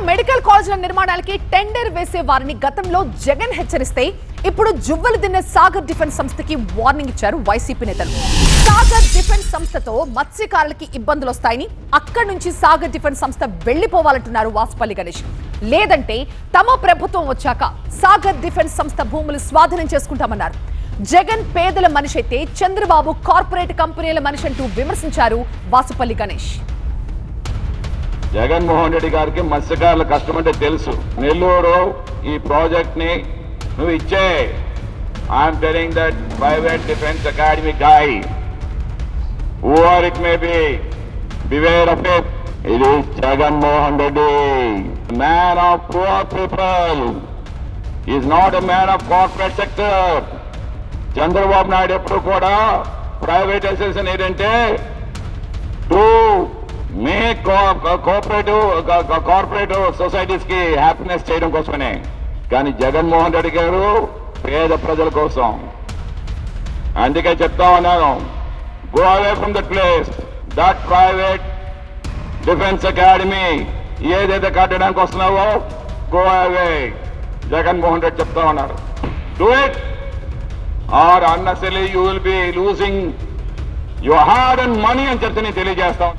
Medical కాలేజీల నిర్మాణానికి tender వేసే వారిని గతంలో జగన్ హెచ్చరిస్తే ఇప్పుడు జువ్వలు తిన్న సాగర్ డిఫెన్స్ సంస్థకి వార్నింగ్ ఇచ్చారు వైసీపీ నేతలు. సాగర్ డిఫెన్స్ సంస్థతో మత్స్యకారులకి ఇబ్బందులు వస్తాయని అక్కడి నుంచి సాగర్ డిఫెన్స్ సంస్థ వెళ్లిపోవాలంటున్నారు వాసుపల్లి గణేష్. లేదంటే తమ ప్రభుత్వం వచ్చాక సాగర్ డిఫెన్స్ సంస్థ భూములు స్వాధీనం చేసుకుంటామన్నారు. జగన్ పేదల మనిషి అయితే చంద్రబాబు కార్పొరేట్ కంపెనీల మనిషి అంటూ విమర్శించారు వాసుపల్లి గణేష్. జగన్మోహన్ రెడ్డి గారికి మత్స్యకారుల కష్టం అంటే తెలుసు. నెల్లూరు ఈ ప్రాజెక్ట్ ని నువ్వు ఇచ్చే I'm telling that private defence academy guy who are it may be beware of it. ఇది Jaganmohan Reddy, man of poor people, is not a man of corporate sector. Chandrababu Naidu ఎప్పుడు కూడా ప్రైవేటైజేషన్ ఏంటంటే మీ కోఆపరేటివ్ సొసైటీస్ కి హ్యాపీనెస్ చేయడం కోసమే, కానీ జగన్మోహన్ రెడ్డి గారు పేద ప్రజల కోసం. అందుకే చెప్తా ఉన్నాను, go away from that place. That private defence academy ఏదైతే కట్టడానికి వస్తున్నావో గో అవే. జగన్మోహన్ రెడ్డి చెప్తా ఉన్నారు, do it or unnecessary you will be losing your hard and money అని చెప్తే నేను తెలియజేస్తాను.